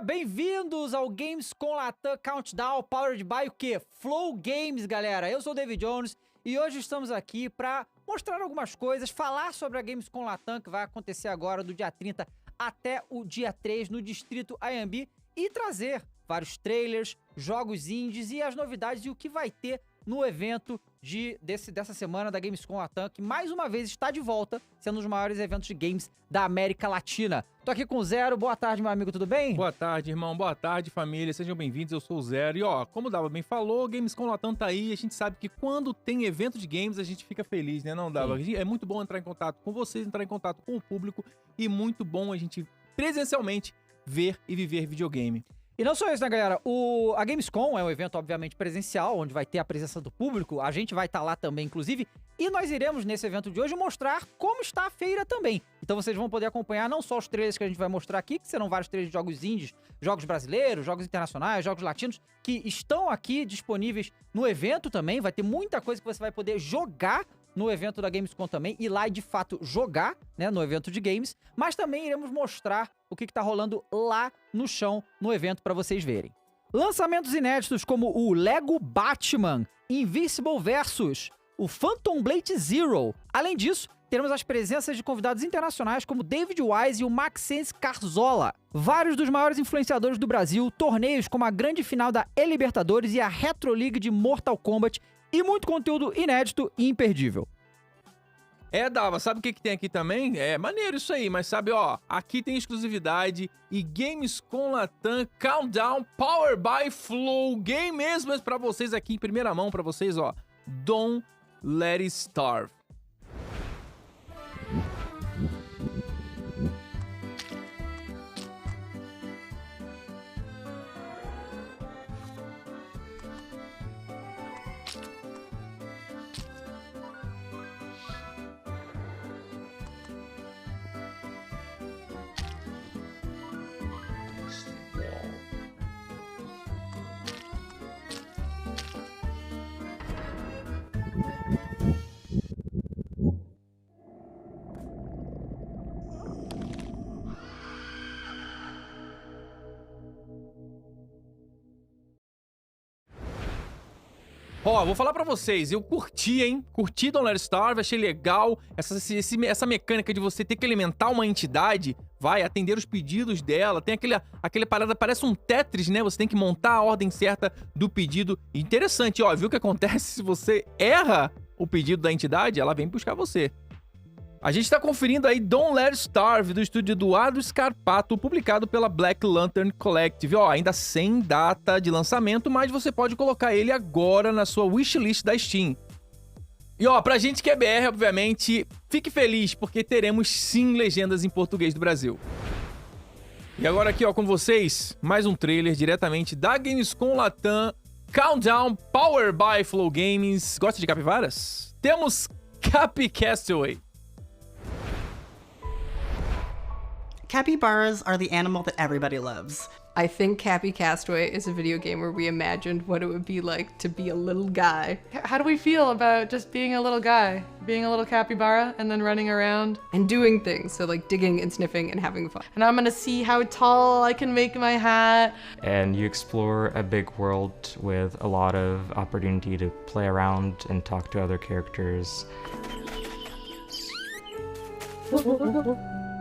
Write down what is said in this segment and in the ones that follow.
Bem-vindos ao Gamescom Latam Countdown, powered by o quê? Flow Games, galera. Eu sou o Davy Jones e hoje estamos aqui para mostrar algumas coisas, falar sobre a Gamescom Latam, que vai acontecer agora do dia 30 até o dia 3 no Distrito Anhembi, e trazer vários trailers, jogos indies e as novidades e o que vai ter no evento dessa semana da Gamescom Latam, que mais uma vez está de volta, sendo um dos maiores eventos de games da América Latina. Tô aqui com o Zero. Boa tarde, meu amigo, tudo bem? Boa tarde, irmão. Boa tarde, família. Sejam bem-vindos, eu sou o Zero. E ó, como o Dava bem falou, Gamescom Latam tá aí. A gente sabe que quando tem evento de games, a gente fica feliz, né, não, Dava? É muito bom entrar em contato com vocês, entrar em contato com o público e muito bom a gente presencialmente ver e viver videogame. E não só isso, né, galera? A Gamescom é um evento, obviamente, presencial, onde vai ter a presença do público. A gente vai estar lá também, inclusive. E nós iremos, nesse evento de hoje, mostrar como está a feira também. Então vocês vão poder acompanhar não só os trailers que a gente vai mostrar aqui, que serão vários trailers de jogos indies, jogos brasileiros, jogos internacionais, jogos latinos, que estão aqui disponíveis no evento também. Vai ter muita coisa que você vai poder jogar no evento da Gamescom também, ir lá e de fato jogar, né, no evento de games, mas também iremos mostrar o que tá rolando lá no chão no evento para vocês verem. Lançamentos inéditos como o Lego Batman Invincible Versus, o Phantom Blade Zero. Além disso, teremos as presenças de convidados internacionais como David Wise e o Maxence Carzola. Vários dos maiores influenciadores do Brasil, torneios como a grande final da E-Libertadores e a Retro League de Mortal Kombat, e muito conteúdo inédito e imperdível. Dava, sabe o que tem aqui também? É maneiro isso aí, mas sabe, ó, aqui tem exclusividade e Gamescom Latam Countdown Power by Flow Game mesmo pra vocês aqui em primeira mão, pra vocês, ó. Don't Let It Starve. Ó, vou falar pra vocês, eu curti, hein? Curti Don't Let It Starve, achei legal. Essa mecânica de você ter que alimentar uma entidade, vai atender os pedidos dela. Tem aquele parada, parece um Tetris, né? Você tem que montar a ordem certa do pedido. Interessante, ó, viu o que acontece se você erra o pedido da entidade? Ela vem buscar você. A gente tá conferindo aí Don't Let It Starve, do estúdio Eduardo Scarpato, publicado pela Black Lantern Collective. Ó, ainda sem data de lançamento, mas você pode colocar ele agora na sua wishlist da Steam. E ó, pra gente que é BR, obviamente, fique feliz, porque teremos sim legendas em português do Brasil. E agora aqui, ó, com vocês, mais um trailer diretamente da Gamescom Latam Countdown Power by Flow Games. Gosta de capivaras? Temos Capi Castaway. Capybaras are the animal that everybody loves. I think Cappy Castaway is a video game where we imagined what it would be like to be a little guy. How do we feel about just being a little guy? Being a little capybara and then running around? And doing things, so like digging and sniffing and having fun. And I'm gonna see how tall I can make my hat. And you explore a big world with a lot of opportunity to play around and talk to other characters.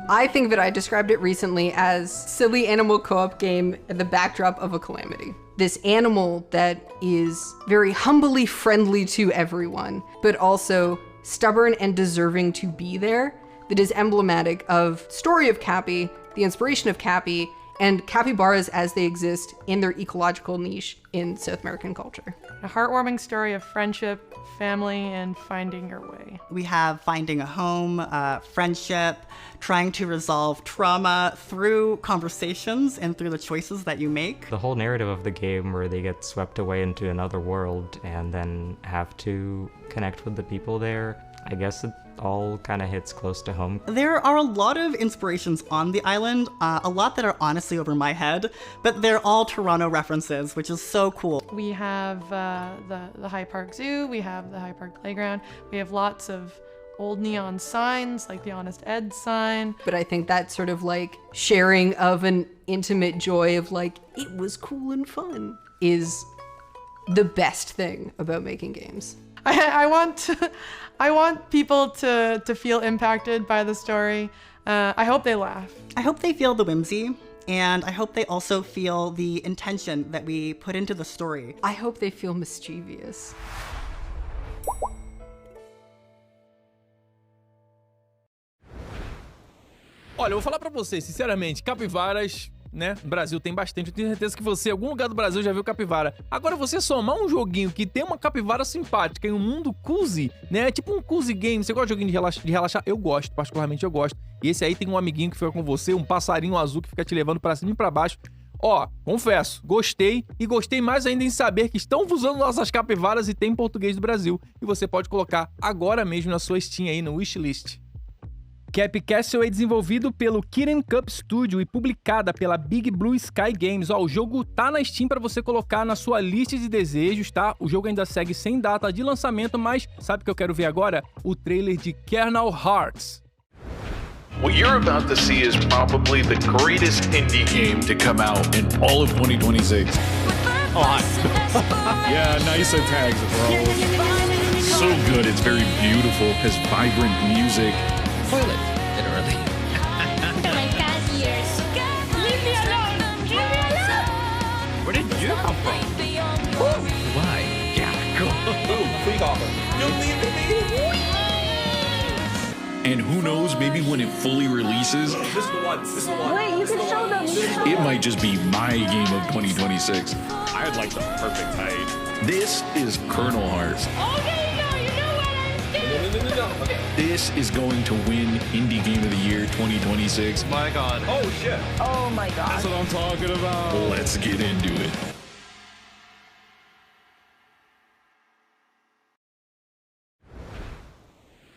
I think that I described it recently as silly animal co-op game at the backdrop of a calamity. This animal that is very humbly friendly to everyone, but also stubborn and deserving to be there, that is emblematic of story of Cappy, the inspiration of Cappy, and capybaras as they exist in their ecological niche in South American culture. A heartwarming story of friendship, family, and finding your way. We have finding a home, friendship, trying to resolve trauma through conversations and through the choices that you make. The whole narrative of the game where they get swept away into another world and then have to connect with the people there, I guess it all kind of hits close to home. There are a lot of inspirations on the island, a lot that are honestly over my head, but they're all Toronto references, which is so cool. We have the High Park Zoo, we have the High Park Playground, we have lots of old neon signs, like the Honest Ed sign. But I think that sort of like sharing of an intimate joy of like, it was cool and fun is the best thing about making games. I want people to feel impacted by the story. I hope they laugh. I hope they feel the whimsy, and I hope they also feel the intention that we put into the story. I hope they feel mischievous. Olha, eu vou falar pra vocês, sinceramente, capivaras, né, no Brasil tem bastante. Eu tenho certeza que você, em algum lugar do Brasil, já viu capivara. Agora, você somar um joguinho que tem uma capivara simpática em um mundo cozy, né, tipo um cozy game. Você gosta de joguinho de relaxar? Eu gosto, particularmente eu gosto. E esse aí tem um amiguinho que fica com você, um passarinho azul que fica te levando pra cima e pra baixo. Ó, confesso, gostei, e gostei mais ainda em saber que estão usando nossas capivaras e tem em português do Brasil. E você pode colocar agora mesmo na sua Steam aí, no wishlist. Cap Castle é desenvolvido pelo Kitten Cup Studio e publicada pela Big Blue Sky Games. Ó, o jogo tá na Steam para você colocar na sua lista de desejos, tá? O jogo ainda segue sem data de lançamento, mas sabe o que eu quero ver agora? O trailer de Kernel Hearts. What you're about to see is probably the greatest indie game to come out in all of 2026. Oh, hi. Yeah, nice tags, bro. So good, it's very beautiful, has vibrant music. Toilet, literally. Leave me alone! Leave me alone! Where did you come from? Why? Yeah, go. You're leaving me? And who knows, maybe when it fully releases, This is the one. This is the one. Wait, you can show them. it might just be my game of 2026. I had like the perfect height. This is Kernel Hearts. Okay, no, you know what I'm doing. No. Okay. This is going to win Indie Game of the Year 2026. My God. Oh, shit. Oh my god. That's what I'm talking about. Let's get into it.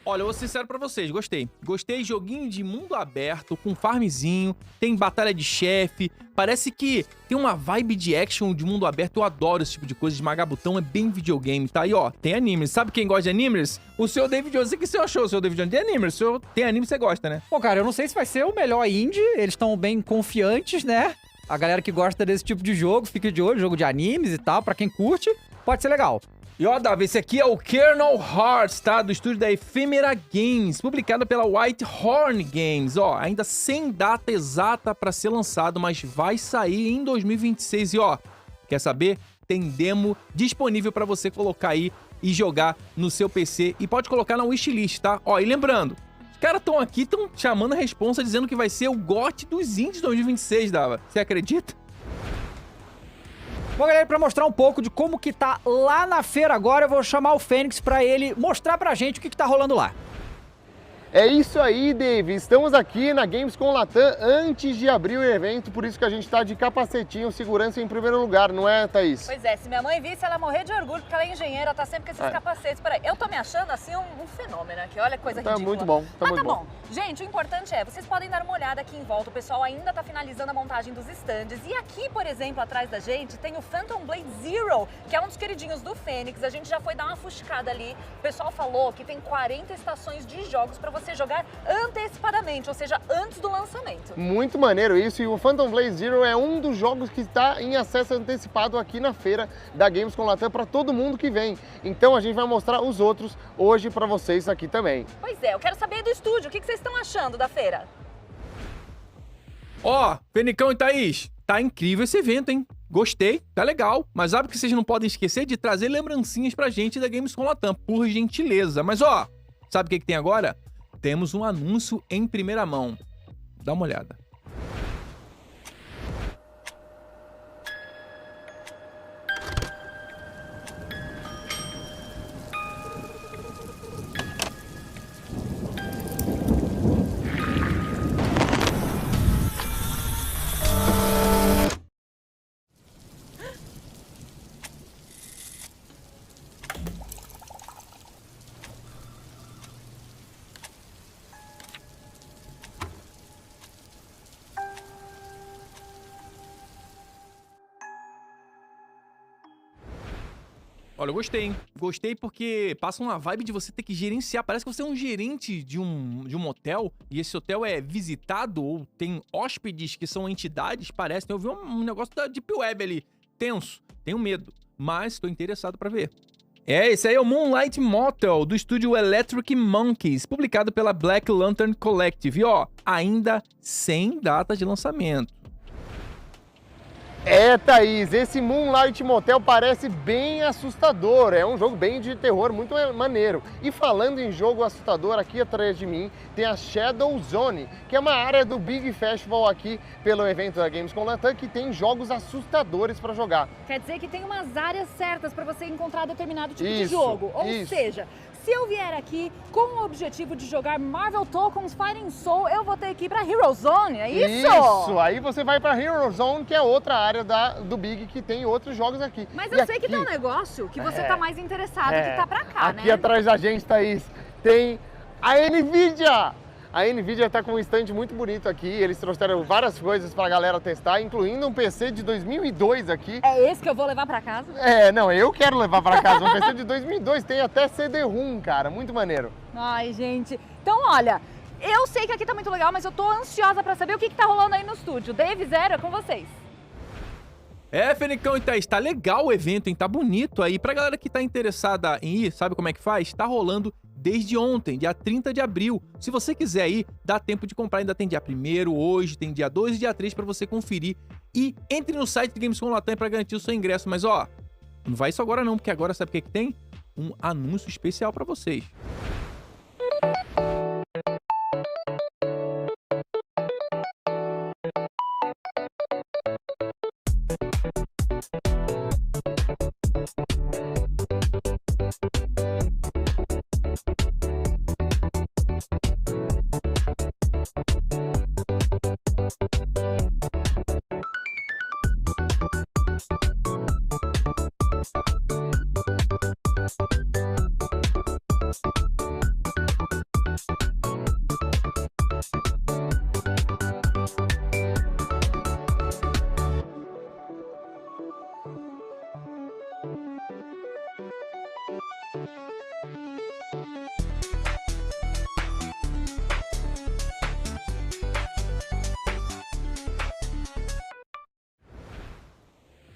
Olha, eu vou ser sincero pra vocês, gostei. Gostei, joguinho de mundo aberto, com farmzinho, tem batalha de chefe, parece que tem uma vibe de action de mundo aberto, eu adoro esse tipo de coisa, esmagar botão é bem videogame, tá? E ó, tem animes, sabe quem gosta de animes? O seu David Jones, o que você achou? O seu David Jones tem animes, o seu tem anime, você gosta, né? Bom, cara, eu não sei se vai ser o melhor indie, eles estão bem confiantes, né? A galera que gosta desse tipo de jogo, fica de olho, jogo de animes e tal, pra quem curte, pode ser legal. E ó, Davy, esse aqui é o Kernel Hearts, tá? Do estúdio da Ephemera Games, publicado pela Whitehorn Games. Ó, ainda sem data exata pra ser lançado, mas vai sair em 2026. E ó, quer saber? Tem demo disponível pra você colocar aí e jogar no seu PC. E pode colocar na wishlist, tá? Ó, e lembrando, os caras estão aqui, estão chamando a responsa, dizendo que vai ser o GOT dos indies 2026, Dava. Você acredita? Bom, galera, pra mostrar um pouco de como que tá lá na feira agora, eu vou chamar o Fênix pra ele mostrar pra gente o que tá rolando lá. É isso aí, Davy. Estamos aqui na Gamescom Latam antes de abrir o evento, por isso que a gente está de capacetinho, segurança em primeiro lugar, não é, Thaís? Pois é, se minha mãe visse, ela morrer de orgulho, porque ela é engenheira, tá sempre com esses capacetes por aí. Eu tô me achando, assim, um fenômeno aqui, olha que coisa Tá ridícula. muito bom, tá muito bom. Gente, o importante é, vocês podem dar uma olhada aqui em volta, o pessoal ainda tá finalizando a montagem dos estandes. E aqui, por exemplo, atrás da gente, tem o Phantom Blade Zero, que é um dos queridinhos do Fênix. A gente já foi dar uma fuxicada ali. O pessoal falou que tem 40 estações de jogos pra você jogar antecipadamente, ou seja, antes do lançamento. Muito maneiro isso, e o Phantom Blade Zero é um dos jogos que está em acesso antecipado aqui na feira da Gamescom Latam para todo mundo que vem. Então a gente vai mostrar os outros hoje para vocês aqui também. Pois é, eu quero saber do estúdio, o que vocês estão achando da feira? Ó, Fenicão e Thaís, tá incrível esse evento, hein? Gostei, tá legal, mas sabe que vocês não podem esquecer de trazer lembrancinhas pra gente da Gamescom Latam, por gentileza. Mas ó, sabe o que tem agora? Temos um anúncio em primeira mão. Dá uma olhada. Olha, eu gostei, hein? Gostei porque passa uma vibe de você ter que gerenciar. Parece que você é um gerente de um hotel e esse hotel é visitado ou tem hóspedes que são entidades, parece. Eu vi um negócio da Deep Web ali. Tenso. Tenho medo, mas estou interessado pra ver. Esse aí é o Moonlight Motel, do estúdio Electric Monkeys, publicado pela Black Lantern Collective. E ó, ainda sem data de lançamento. Thaís, esse Moonlight Motel parece bem assustador, é um jogo bem de terror, muito maneiro. E falando em jogo assustador, aqui atrás de mim tem a Shadow Zone, que é uma área do Big Festival aqui pelo evento da Gamescom Latam, que tem jogos assustadores para jogar. Quer dizer que tem umas áreas certas para você encontrar determinado tipo de jogo, ou seja... Se eu vier aqui com o objetivo de jogar Marvel Tokens Fighting Soul, eu vou ter que ir pra Hero Zone, é isso? Isso, aí você vai pra Hero Zone, que é outra área do Big que tem outros jogos aqui. Mas eu sei que tem um negócio que você tá mais interessado, que tá pra cá, né? Aqui atrás da gente, Thaís, tem a NVIDIA. A NVIDIA tá com um stand muito bonito aqui, eles trouxeram várias coisas pra galera testar, incluindo um PC de 2002 aqui. É esse que eu vou levar pra casa? Não, eu quero levar pra casa, um PC de 2002, tem até CD-ROM, cara, muito maneiro. Ai, gente, então olha, eu sei que aqui tá muito legal, mas eu tô ansiosa pra saber o que tá rolando aí no estúdio. Davy, Zero, é com vocês. Fenicão e Thaís, tá legal o evento, hein? Tá bonito aí. Pra galera que tá interessada em ir, sabe como é que faz? Tá rolando desde ontem, dia 30 de abril. Se você quiser ir, dá tempo de comprar. Ainda tem dia 1º, hoje, tem dia 2 e dia 3 pra você conferir. E entre no site do Gamescom Latam pra garantir o seu ingresso. Mas ó, não vai isso agora não, porque agora sabe o que tem? Um anúncio especial pra vocês.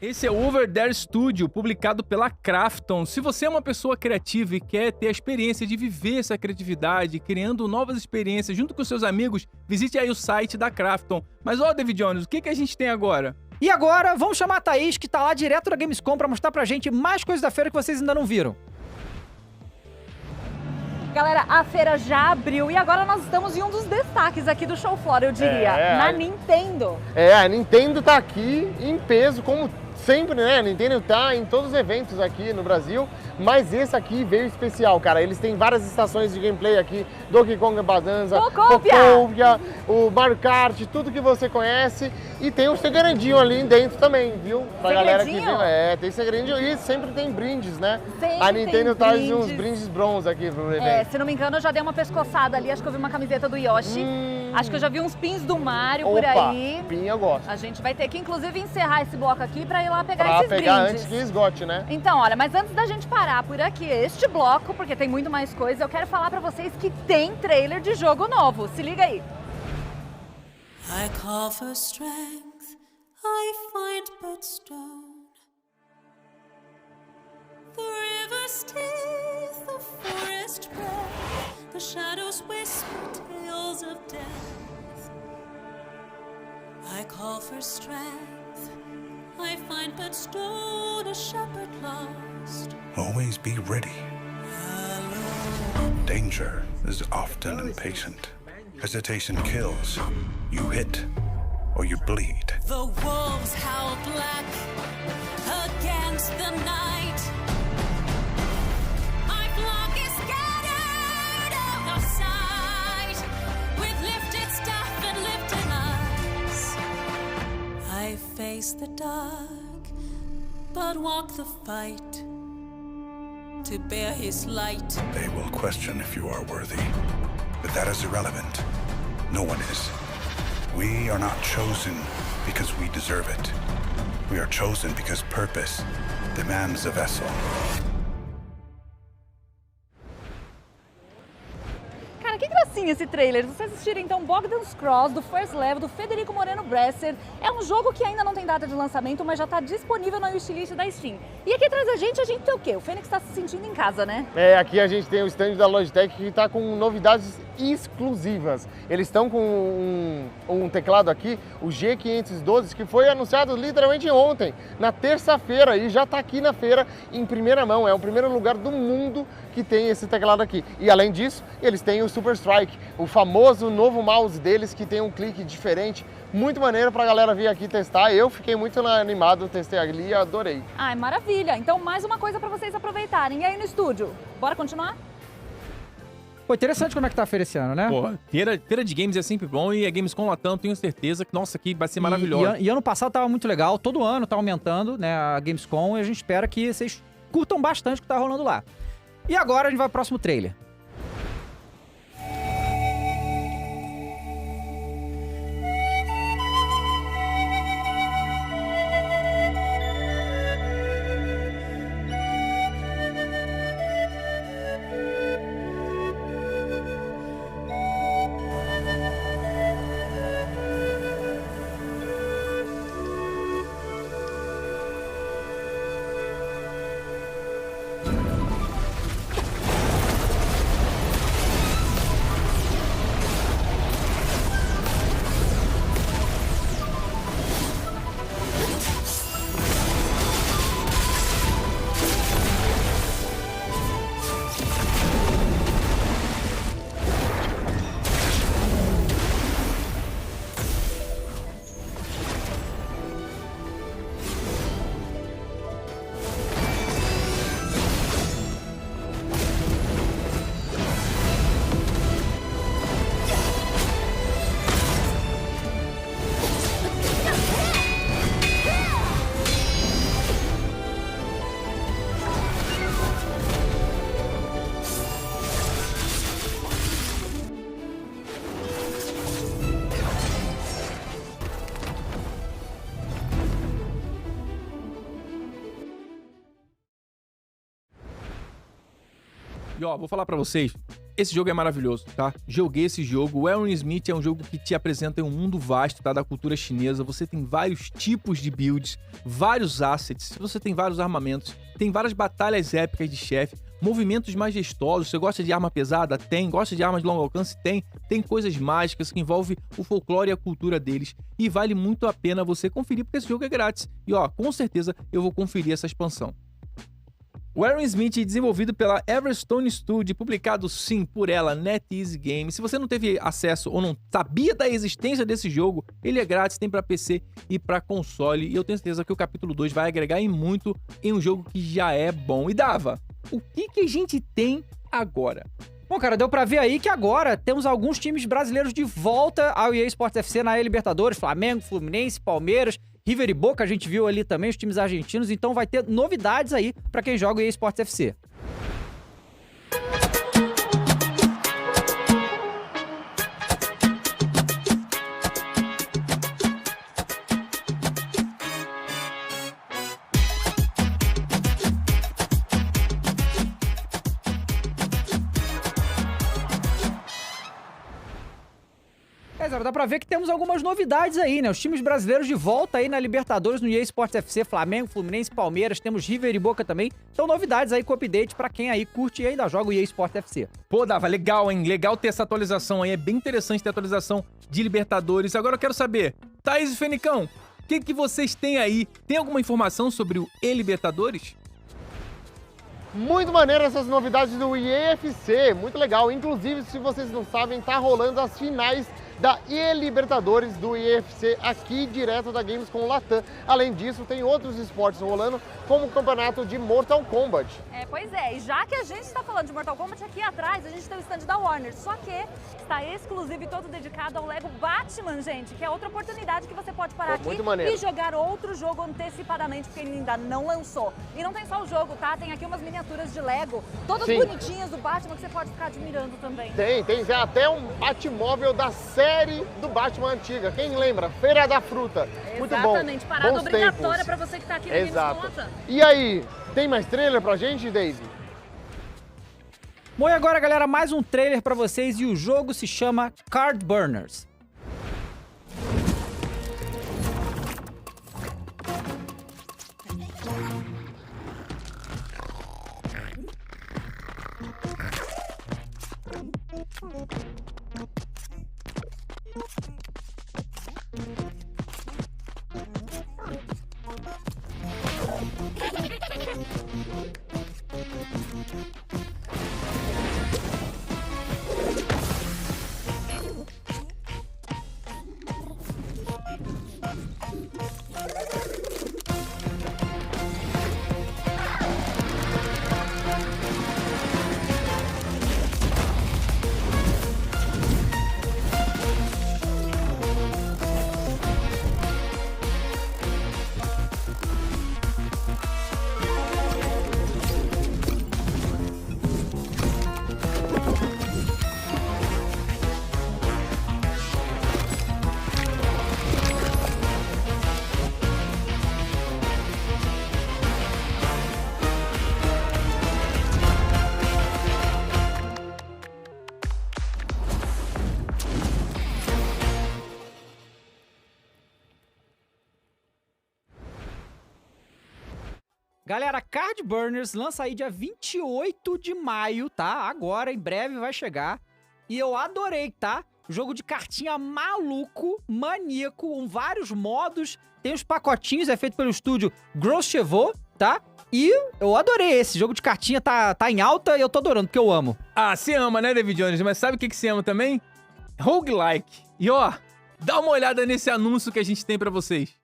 Esse é o Over There Studio, publicado pela Krafton. Se você é uma pessoa criativa e quer ter a experiência de viver essa criatividade, criando novas experiências junto com seus amigos, visite aí o site da Krafton. Mas ó, David Jones, o que a gente tem agora? E agora, vamos chamar a Thaís, que tá lá direto da Gamescom, pra mostrar pra gente mais coisas da feira que vocês ainda não viram. Galera, a feira já abriu e agora nós estamos em um dos destaques aqui do show floor, eu diria, na Nintendo. A Nintendo tá aqui em peso, como sempre, né? A Nintendo tá em todos os eventos aqui no Brasil, mas esse aqui veio especial, cara. Eles têm várias estações de gameplay aqui, Donkey Kong Bonanza, Cupom, o Mario Kart, tudo que você conhece. E tem um segredinho ali dentro também, viu? Pra galera que vem. Tem segredinho e sempre tem brindes, né? Sempre a Nintendo traz uns brindes bronze aqui pro evento. Se não me engano, eu já dei uma pescoçada ali, acho que eu vi uma camiseta do Yoshi. Acho que eu já vi uns pins do Mario por aí. Pin eu gosto. A gente vai ter que, inclusive, encerrar esse bloco aqui pra ir lá pegar esses brindes. Antes que esgote, né? Então, olha, mas antes da gente parar por aqui este bloco, porque tem muito mais coisa, eu quero falar pra vocês que tem trailer de jogo novo. Se liga aí. I call for strength, I find but stone. The river's teeth, the forest breath, the shadows whisper tales of death. I call for strength, I find but stone, a shepherd lost. Always be ready. Danger is often impatient. Hesitation kills. You hit or you bleed. The wolves howl black against the night. My flock is scattered out of sight, with lifted staff and lifted eyes. I face the dark, but walk the fight to bear his light. They will question if you are worthy, but that is irrelevant. No one is. We are not chosen because we deserve it. We are chosen because purpose demands a vessel. gracinha esse trailer. Se vocês assistirem, então, Bogdan's Cross, do First Level, do Federico Moreno Bresser. É um jogo que ainda não tem data de lançamento, mas já está disponível na wishlist da Steam. E aqui atrás da gente tem o quê? O Fênix está se sentindo em casa, né? Aqui a gente tem o stand da Logitech que está com novidades exclusivas. Eles estão com um teclado aqui, o G512, que foi anunciado literalmente ontem, na terça-feira, e já está aqui na feira em primeira mão. É o primeiro lugar do mundo que tem esse teclado aqui. E além disso, eles têm o Super Strike, o famoso novo mouse deles, que tem um clique diferente, muito maneiro pra galera vir aqui testar. Eu fiquei muito animado, testei ali e adorei. Ai, maravilha! Então, mais uma coisa pra vocês aproveitarem. E aí no estúdio, bora continuar? Pô, interessante como é que tá a feira esse ano, né? Pô, feira de games é sempre bom e a Gamescom Latam, tenho certeza que, nossa, aqui vai ser maravilhosa. E ano passado tava muito legal, todo ano tá aumentando, né, a Gamescom, e a gente espera que vocês curtam bastante o que tá rolando lá. E agora a gente vai pro próximo trailer. E ó, vou falar pra vocês, esse jogo é maravilhoso, tá? Joguei esse jogo, o Aerosmith é um jogo que te apresenta um mundo vasto, tá? Da cultura chinesa, você tem vários tipos de builds, vários assets, você tem vários armamentos, tem várias batalhas épicas de chefe, movimentos majestosos. Você gosta de arma pesada? Tem. Gosta de armas de longo alcance? Tem. Tem coisas mágicas que envolvem o folclore e a cultura deles, e vale muito a pena você conferir, porque esse jogo é grátis. E ó, com certeza eu vou conferir essa expansão. O Aerosmith, desenvolvido pela Everstone Studio, publicado sim por ela, NetEase Games. Se você não teve acesso ou não sabia da existência desse jogo, ele é grátis, tem para PC e para console. E eu tenho certeza que o capítulo 2 vai agregar em muito em um jogo que já é bom. E Dava, o que a gente tem agora? Bom, cara, deu pra ver aí que agora temos alguns times brasileiros de volta ao EA Sports FC na Libertadores. Flamengo, Fluminense, Palmeiras, River e Boca, a gente viu ali também os times argentinos, então vai ter novidades aí pra quem joga o EA Sports FC. Dá pra ver que temos algumas novidades aí, né? Os times brasileiros de volta aí na Libertadores, no EA Sports FC, Flamengo, Fluminense, Palmeiras, temos River e Boca também. Então novidades aí com update pra quem aí curte e ainda joga o EA Sports FC. Pô, Dava, legal, hein? Legal ter essa atualização aí, é bem interessante ter atualização de Libertadores. Agora eu quero saber, Thaís e Fenicão, o que vocês têm aí? Tem alguma informação sobre o E-Libertadores? Muito maneiro essas novidades do EAFC, muito legal. Inclusive, se vocês não sabem, tá rolando as finais da E-Libertadores do EAFC aqui direto da Gamescom Latam. Além disso, tem outros esportes rolando, como o campeonato de Mortal Kombat. Pois é, e já que a gente está falando de Mortal Kombat, aqui atrás a gente tem o stand da Warner, só que está exclusivo e todo dedicado ao Lego Batman, gente, que é outra oportunidade que você pode parar aqui e jogar outro jogo antecipadamente, porque ele ainda não lançou. E não tem só o jogo, tá? Tem aqui umas miniaturas de Lego, todas bonitinhas do Batman, que você pode ficar admirando também. Tem até um Batmóvel da série do Batman antiga. Quem lembra? Feira da Fruta. Muito bom. Exatamente, parada obrigatória para você que está aqui no Gamescom Latam. E aí, tem mais trailer pra gente, Davy? Bom, e agora, galera, mais um trailer pra vocês e o jogo se chama Card Burners. Galera, Card Burners lança aí dia 28 de maio, tá? Agora, em breve, vai chegar. E eu adorei, tá? Jogo de cartinha maluco, maníaco, com vários modos. Tem os pacotinhos, é feito pelo estúdio Grosjevo, tá? E eu adorei esse. Jogo de cartinha tá em alta e eu tô adorando, porque eu amo. Ah, você ama, né, David Jones? Mas sabe o que você ama também? Roguelike. E ó, dá uma olhada nesse anúncio que a gente tem pra vocês.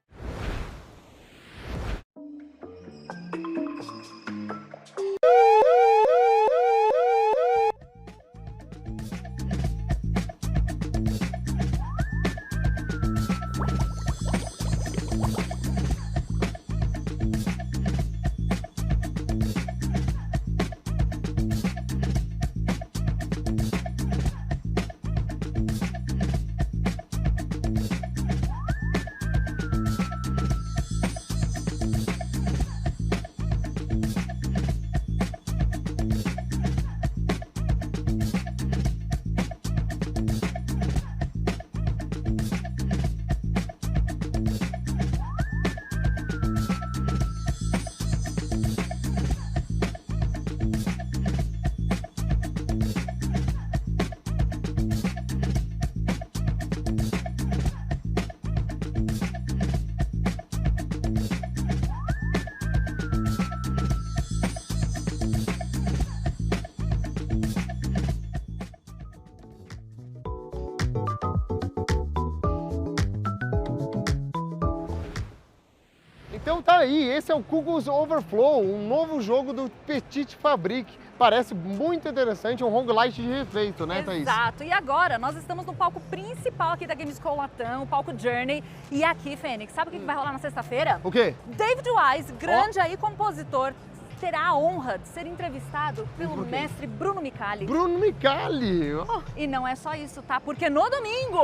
Então tá aí, esse é o Cuckoo's Overflow, um novo jogo do Petit Fabrique. Parece muito interessante, um roguelite de refeito, né, Thaís? Exato. E agora, nós estamos no palco principal aqui da Gamescom Latam, o palco Journey. E aqui, Fênix, sabe o que vai rolar na sexta-feira? O quê? David Wise, grande aí compositor, terá a honra de ser entrevistado pelo mestre Bruno Micali. Bruno Micali! Oh. E não é só isso, tá? Porque no domingo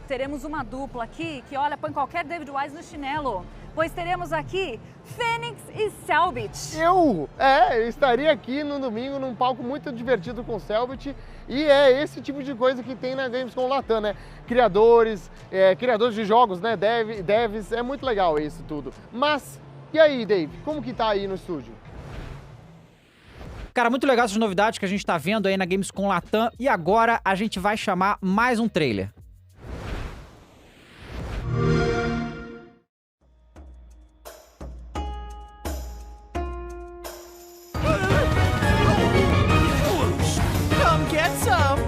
teremos uma dupla aqui que, olha, põe qualquer David Wise no chinelo. Pois teremos aqui Fênix e Selbit. Eu estaria aqui no domingo num palco muito divertido com o Selbit. E é esse tipo de coisa que tem na Gamescom Latam, né? Criadores de jogos, né? Devs, é muito legal isso tudo. Mas, e aí, Dave, como que tá aí no estúdio? Cara, muito legal essas novidades que a gente tá vendo aí na Gamescom Latam. E agora a gente vai chamar mais um trailer. Come get some.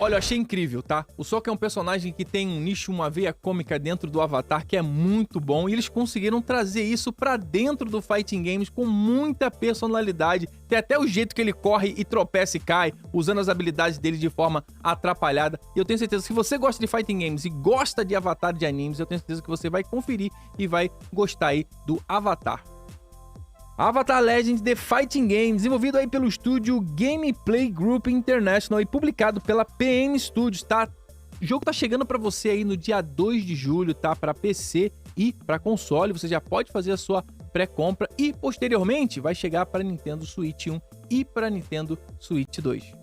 Olha, eu achei incrível, tá? O Sokka é um personagem que tem um nicho, uma veia cômica dentro do Avatar que é muito bom. E eles conseguiram trazer isso pra dentro do Fighting Games com muita personalidade. Tem até o jeito que ele corre e tropeça e cai, usando as habilidades dele de forma atrapalhada. E eu tenho certeza que se você gosta de Fighting Games e gosta de Avatar de animes, eu tenho certeza que você vai conferir e vai gostar aí do Avatar. Avatar Legends The Fighting Game, desenvolvido aí pelo estúdio Gameplay Group International e publicado pela PM Studios, tá? O jogo tá chegando pra você aí no dia 2 de julho, tá? Pra PC e pra console, você já pode fazer a sua pré-compra e posteriormente vai chegar para Nintendo Switch 1 e para Nintendo Switch 2.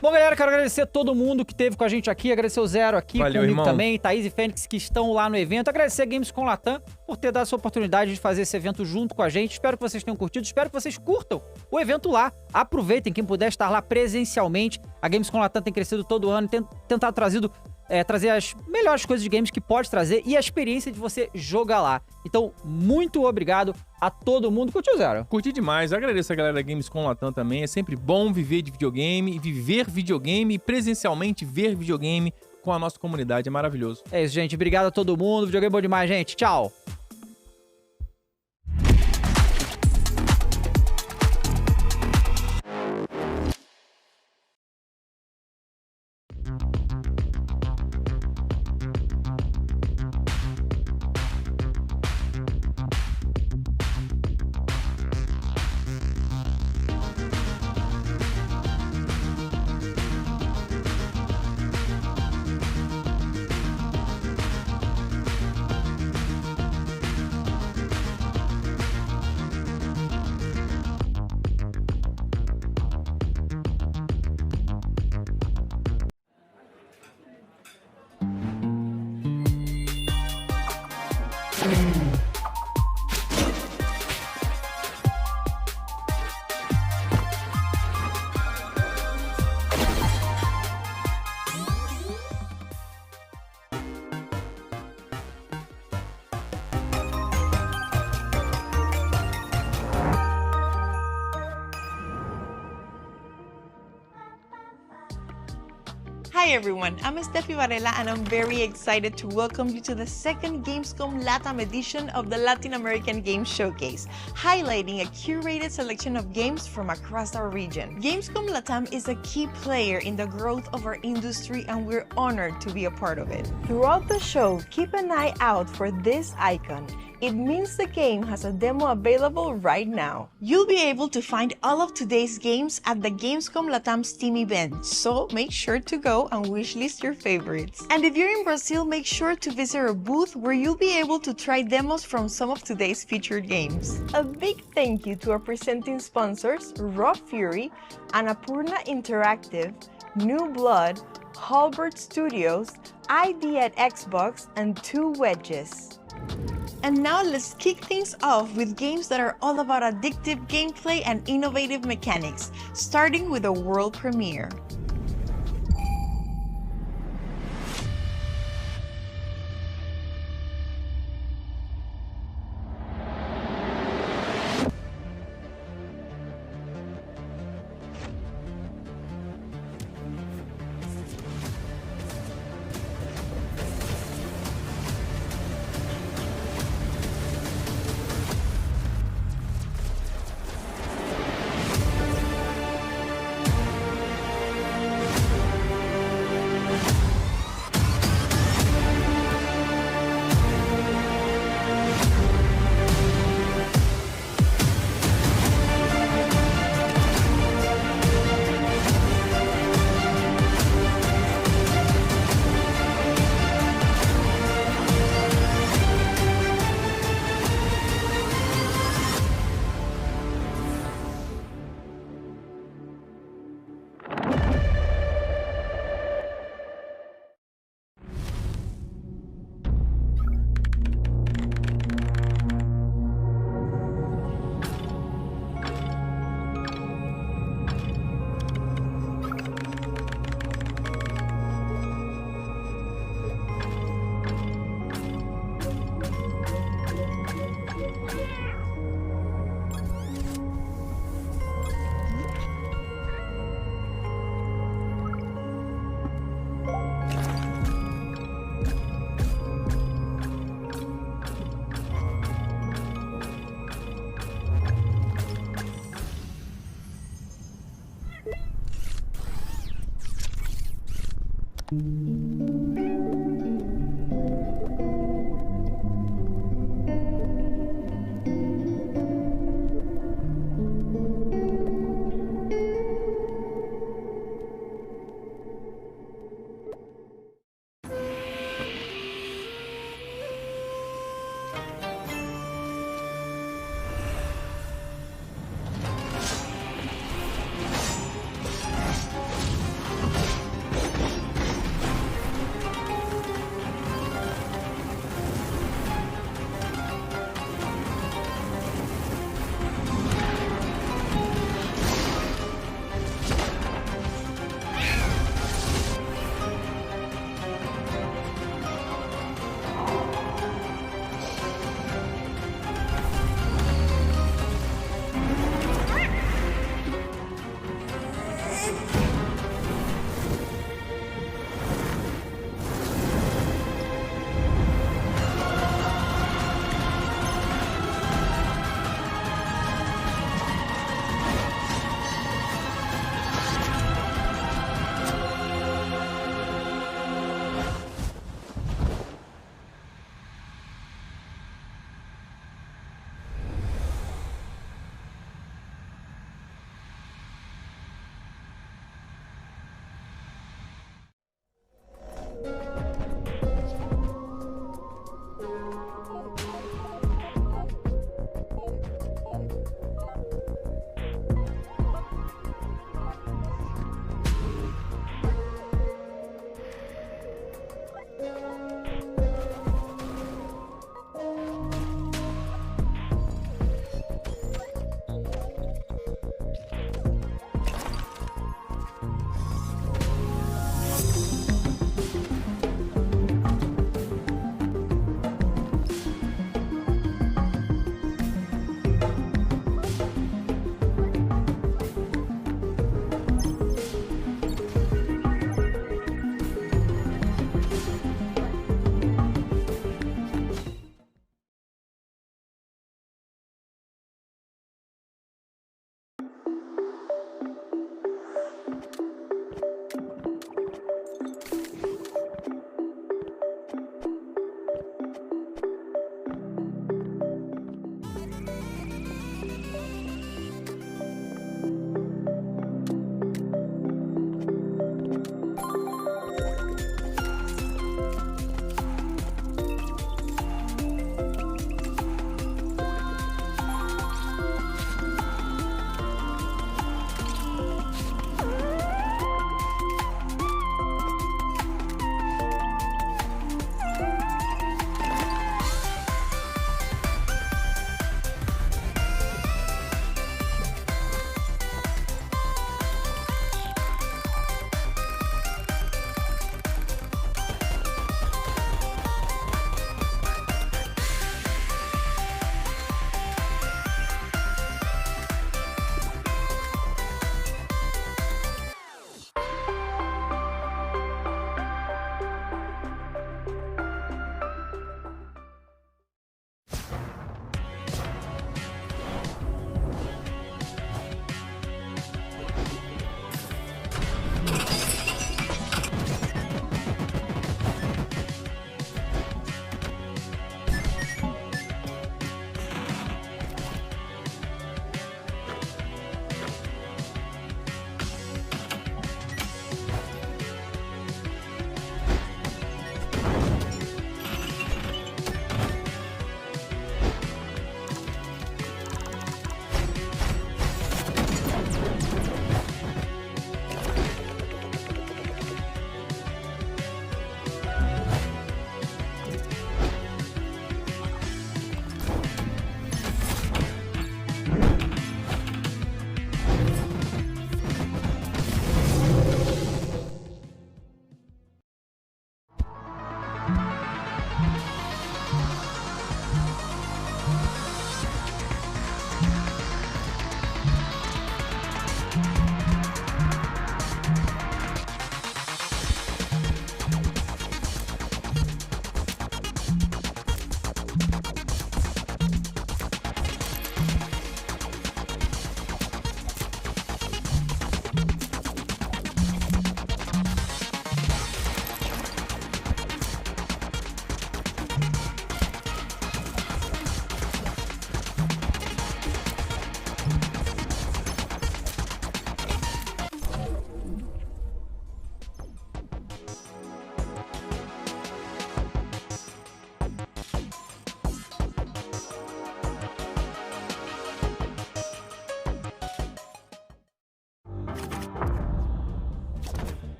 Bom, galera, quero agradecer a todo mundo que esteve com a gente aqui, agradecer o Zero aqui, Valeu, comigo irmão. também, Thaís e Fênix que estão lá no evento, agradecer a Gamescom Latam por ter dado essa oportunidade de fazer esse evento junto com a gente, espero que vocês tenham curtido, espero que vocês curtam o evento lá, aproveitem, quem puder estar lá presencialmente, a Gamescom Latam tem crescido todo ano, tem tentado trazer as melhores coisas de games que pode trazer e a experiência de você jogar lá. Então, muito obrigado a todo mundo. Curtiu, Zero? Curti demais. Agradeço a galera da Gamescom Latam também. É sempre bom viver de videogame, viver videogame e presencialmente ver videogame com a nossa comunidade. É maravilhoso. É isso, gente. Obrigado a todo mundo. Videogame é bom demais, gente. Tchau. Hi everyone, I'm Steffi Varela and I'm very excited to welcome you to the second Gamescom LATAM edition of the Latin American Games Showcase, highlighting a curated selection of games from across our region. Gamescom LATAM is a key player in the growth of our industry and we're honored to be a part of it. Throughout the show, keep an eye out for this icon. It means the game has a demo available right now. You'll be able to find all of today's games at the Gamescom LATAM Steam event, so make sure to go and wishlist your favorites. And if you're in Brazil, make sure to visit our booth where you'll be able to try demos from some of today's featured games. A big thank you to our presenting sponsors, Raw Fury, Annapurna Interactive, New Blood, Halbert Studios, ID at Xbox, and Two Wedges. And now let's kick things off with games that are all about addictive gameplay and innovative mechanics, starting with a world premiere.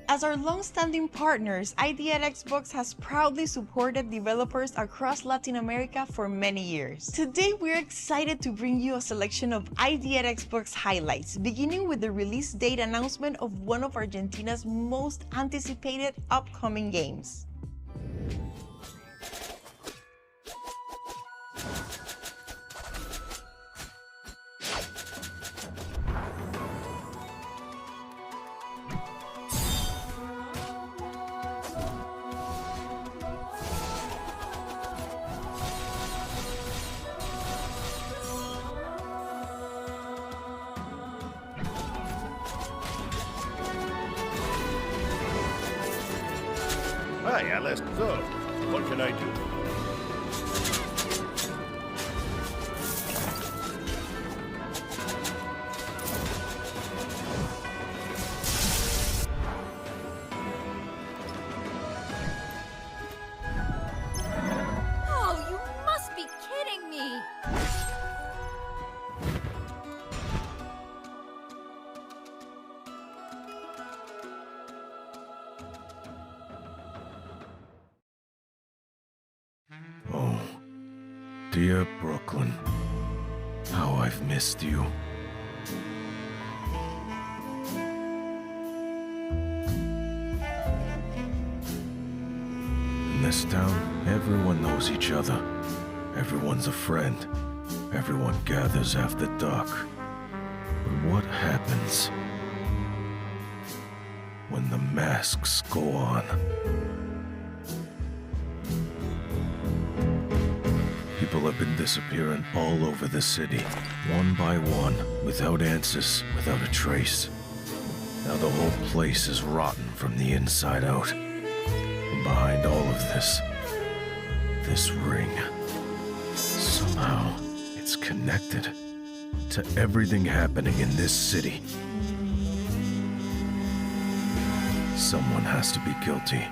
As our long-standing partners, ID at Xbox has proudly supported developers across Latin America for many years. Today, we're excited to bring you a selection of ID at Xbox highlights, beginning with the release date announcement of one of Argentina's most anticipated upcoming games. Hi, Alice. So, what can I do? Oh, you must be kidding me! Oh, dear Brooklyn, how I've missed you. In this town, everyone knows each other. Everyone's a friend. Everyone gathers after dark. But what happens when the masks go on? People have been disappearing all over the city, one by one, without answers, without a trace. Now the whole place is rotten from the inside out. And behind all of this ring, somehow it's connected to everything happening in this city. Someone has to be guilty.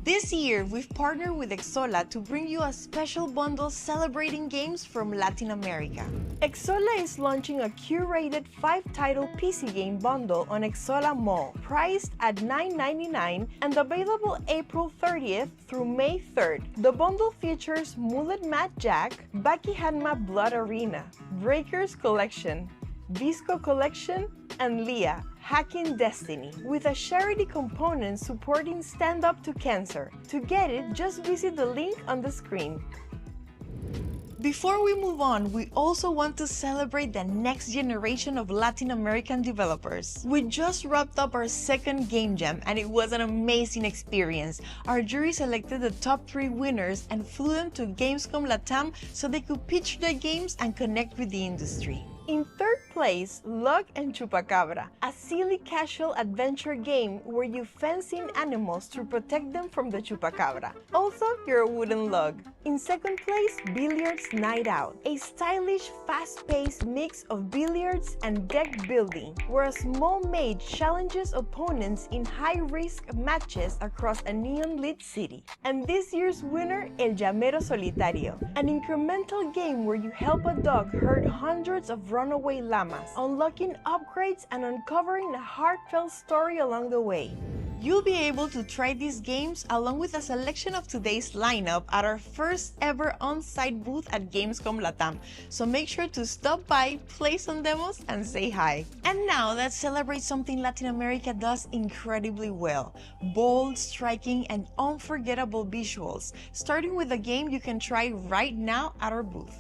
This year, we've partnered with Exola to bring you a special bundle celebrating games from Latin America. Exola is launching a curated 5-title PC game bundle on Exola Mall, priced at $9.99 and available April 30th through May 3rd. The bundle features Mullet Mad Jack, Baki Hanma Blood Arena, Breakers Collection, Visco Collection, and Leah, Hacking Destiny, with a charity component supporting Stand Up to Cancer. To get it, just visit the link on the screen. Before we move on, we also want to celebrate the next generation of Latin American developers. We just wrapped up our second Game Jam and it was an amazing experience. Our jury selected the top 3 winners and flew them to Gamescom Latam so they could pitch their games and connect with the industry. In third place, Log and Chupacabra, a silly casual adventure game where you fence in animals to protect them from the Chupacabra. Also, you're a wooden log. In second place, Billiards Night Out, a stylish, fast-paced mix of billiards and deck building, where a small mage challenges opponents in high-risk matches across a neon-lit city. And this year's winner, El Llamero Solitario, an incremental game where you help a dog herd hundreds of runaway llamas, unlocking upgrades and uncovering a heartfelt story along the way. You'll be able to try these games along with a selection of today's lineup at our first ever on-site booth at Gamescom Latam, so make sure to stop by, play some demos, and say hi. And now let's celebrate something Latin America does incredibly well: bold, striking, and unforgettable visuals, starting with a game you can try right now at our booth.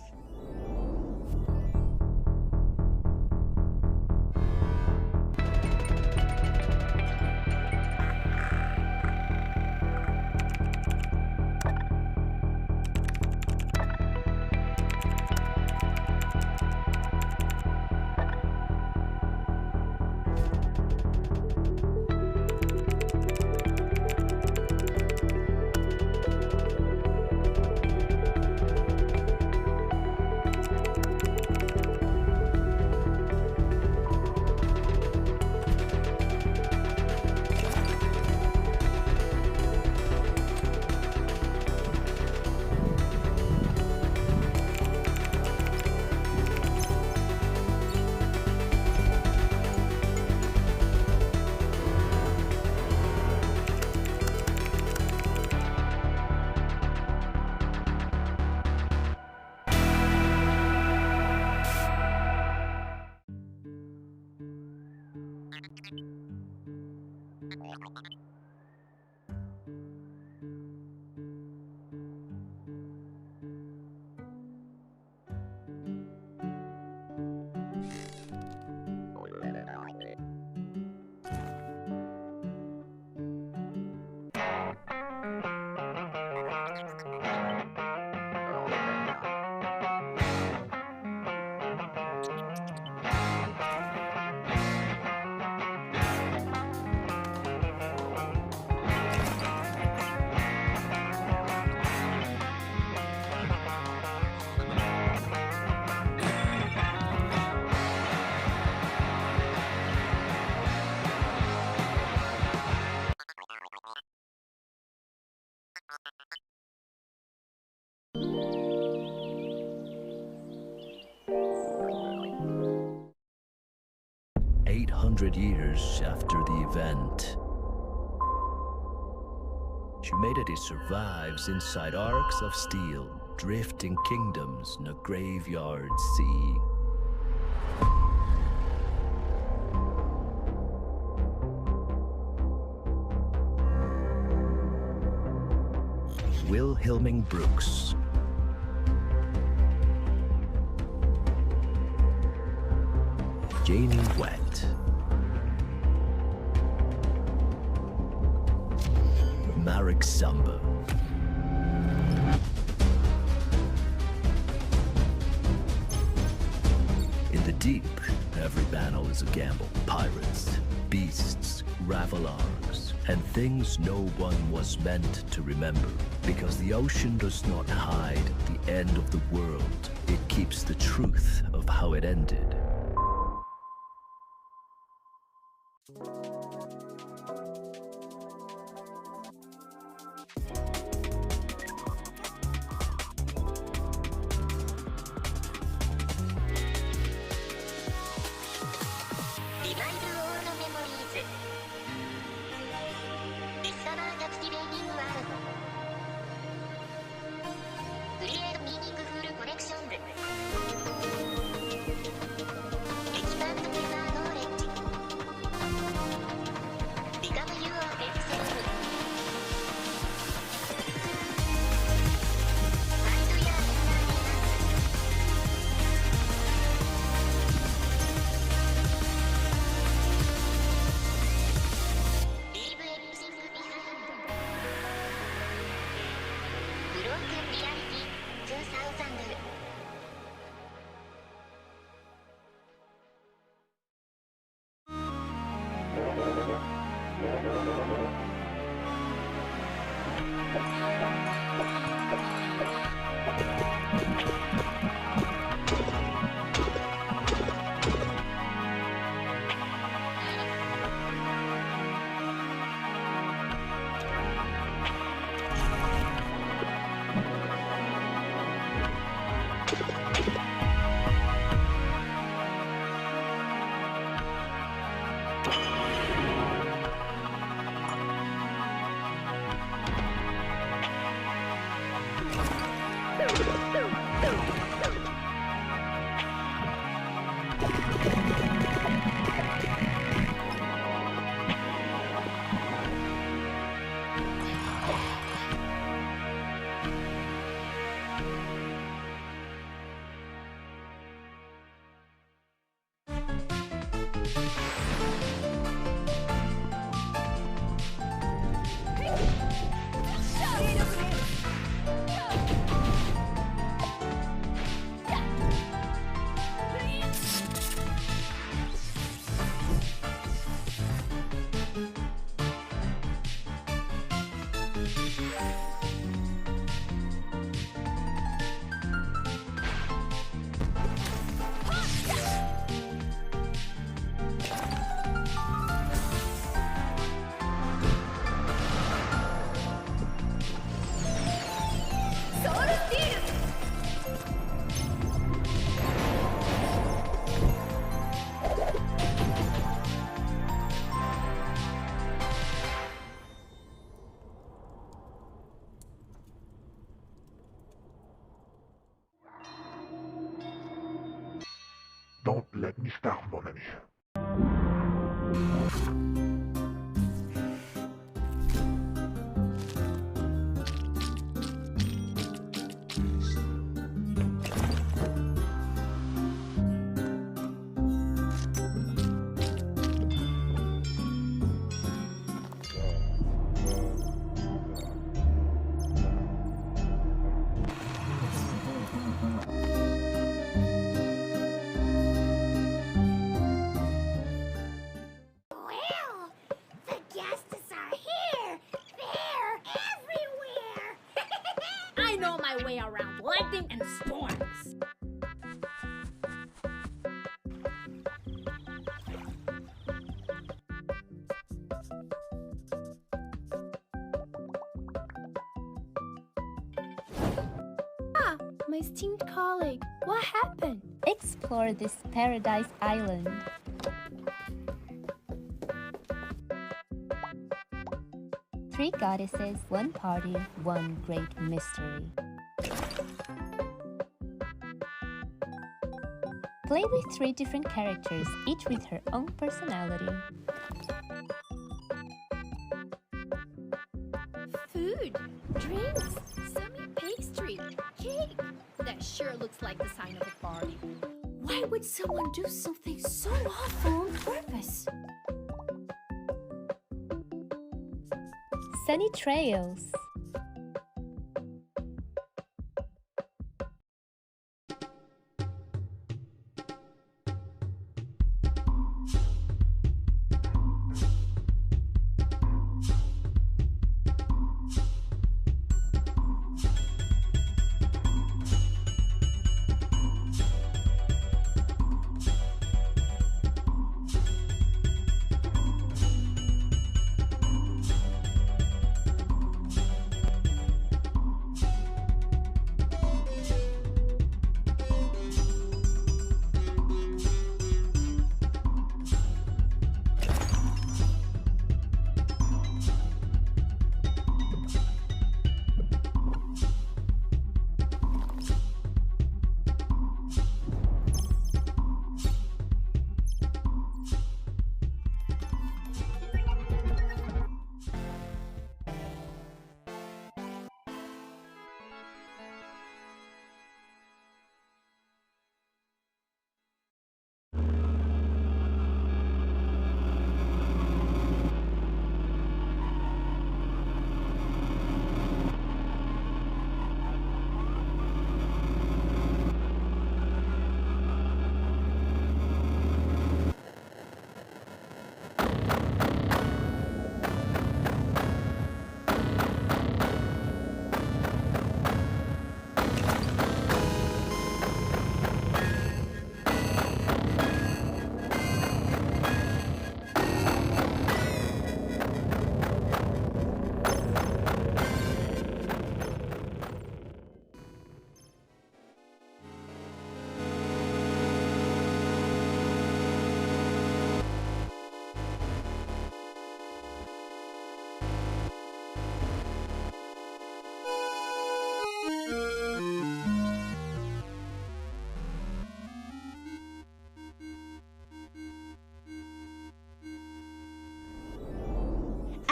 Years after the event, humanity survives inside arcs of steel, drifting kingdoms in a graveyard sea. Wilhelmine Brooks, Janie Wett, Marek Samba, in the deep, every battle is a gamble. Pirates, beasts, Ravelargs, and things no one was meant to remember. Because the ocean does not hide the end of the world, it keeps the truth of how it ended. Don't let me down, mon ami. Around lightning and storms. Ah, my esteemed colleague, what happened? Explore this paradise island. Three goddesses, one party, one great mystery. Play with 3 different characters, each with her own personality. Food, drinks, semi-pastry, cake. That sure looks like the sign of a party. Why would someone do something so awful on purpose? Sunny trails.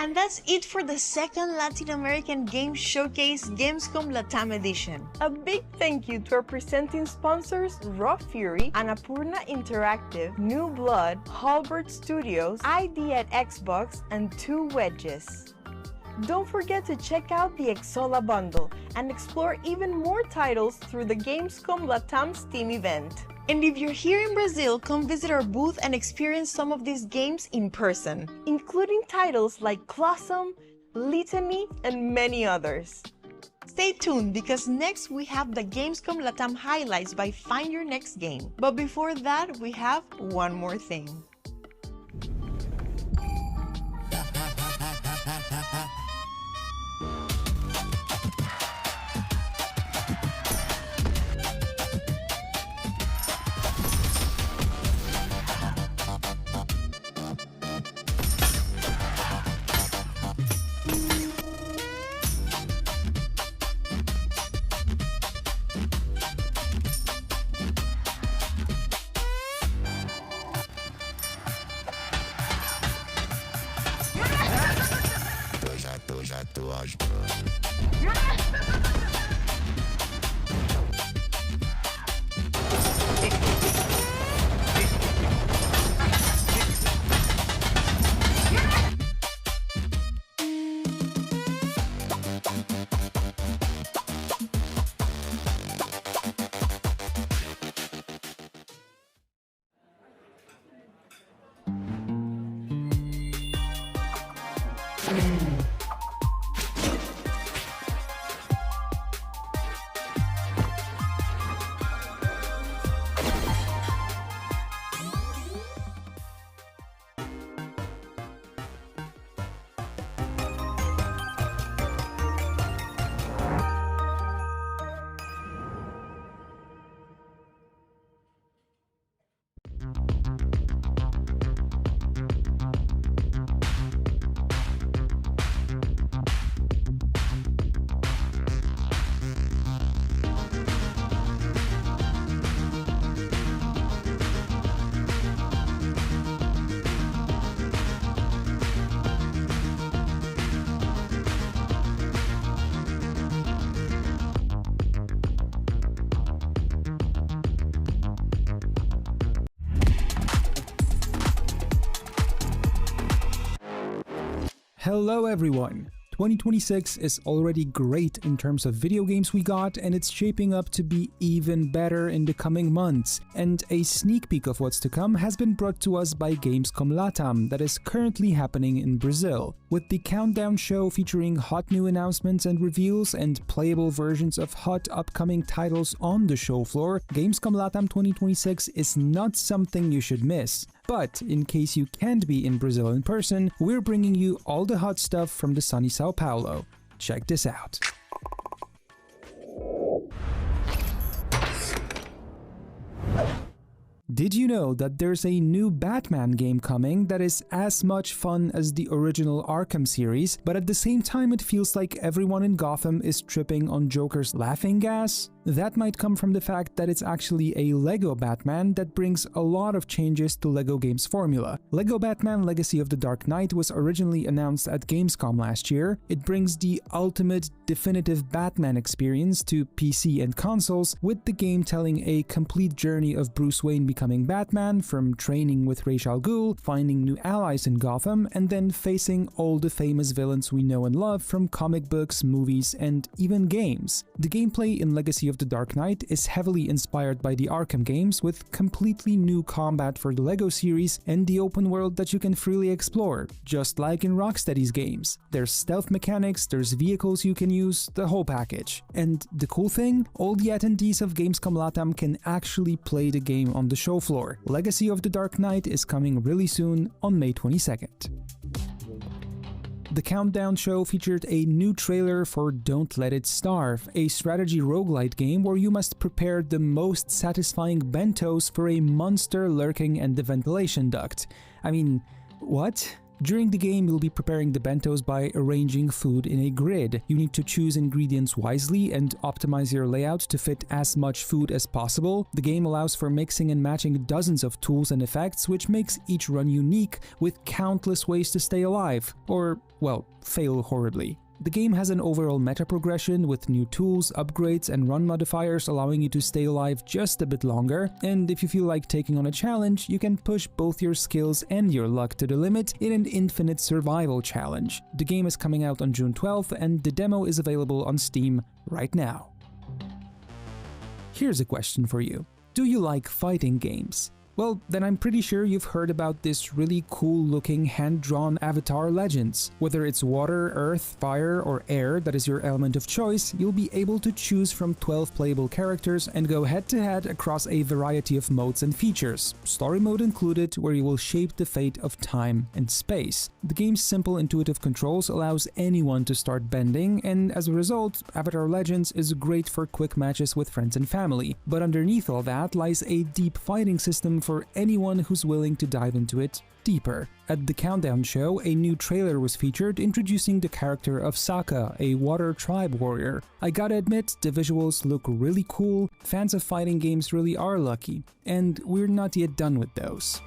And that's it for the second Latin American Game Showcase Gamescom Latam edition. A big thank you to our presenting sponsors Raw Fury, Annapurna Interactive, New Blood, Halbert Studios, ID at Xbox, and Two Wedges. Don't forget to check out the Exola bundle and explore even more titles through the Gamescom Latam Steam event. And if you're here in Brazil, come visit our booth and experience some of these games in person, including titles like Clossum, Litany, and many others. Stay tuned because next we have the Gamescom Latam highlights by Find Your Next Game. But before that, we have one more thing. Hello everyone! 2026 is already great in terms of video games we got, and it's shaping up to be even better in the coming months. And a sneak peek of what's to come has been brought to us by Gamescom Latam that is currently happening in Brazil. With the countdown show featuring hot new announcements and reveals and playable versions of hot upcoming titles on the show floor, Gamescom Latam 2026 is not something you should miss. But in case you can't be in Brazil in person, we're bringing you all the hot stuff from the sunny São Paulo. Check this out. Did you know that there's a new Batman game coming that is as much fun as the original Arkham series, but at the same time it feels like everyone in Gotham is tripping on Joker's laughing gas? That might come from the fact that it's actually a LEGO Batman that brings a lot of changes to LEGO Games' formula. LEGO Batman Legacy of the Dark Knight was originally announced at Gamescom last year. It brings the ultimate definitive Batman experience to PC and consoles, with the game telling a complete journey of Bruce Wayne becoming Batman, from training with Ra's al Ghul, finding new allies in Gotham, and then facing all the famous villains we know and love from comic books, movies, and even games. The gameplay in Legacy of the Dark Knight is heavily inspired by the Arkham games, with completely new combat for the LEGO series and the open world that you can freely explore, just like in Rocksteady's games. There's stealth mechanics, there's vehicles you can use, the whole package. And the cool thing? All the attendees of Gamescom Latam can actually play the game on the show floor. Legacy of the Dark Knight is coming really soon on May 22nd. The Countdown show featured a new trailer for Don't Let It Starve, a strategy roguelite game where you must prepare the most satisfying bentos for a monster lurking in the ventilation duct. I mean, what? During the game, you'll be preparing the bentos by arranging food in a grid. You need to choose ingredients wisely and optimize your layout to fit as much food as possible. The game allows for mixing and matching dozens of tools and effects, which makes each run unique with countless ways to stay alive, or, well, fail horribly. The game has an overall meta progression with new tools, upgrades, and run modifiers allowing you to stay alive just a bit longer, and if you feel like taking on a challenge, you can push both your skills and your luck to the limit in an infinite survival challenge. The game is coming out on June 12th, and the demo is available on Steam right now. Here's a question for you. Do you like fighting games? Well, then I'm pretty sure you've heard about this really cool looking hand-drawn avatar Legends. Whether it's water, earth, fire, or air that is your element of choice, you'll be able to choose from 12 playable characters and go head-to-head across a variety of modes and features, story mode included, where you will shape the fate of time and space. The game's simple intuitive controls allows anyone to start bending, and as a result, Avatar Legends is great for quick matches with friends and family. But underneath all that lies a deep fighting system for anyone who's willing to dive into it deeper. At the Countdown show, a new trailer was featured introducing the character of Sokka, a water tribe warrior. I gotta admit, the visuals look really cool, fans of fighting games really are lucky, and we're not yet done with those.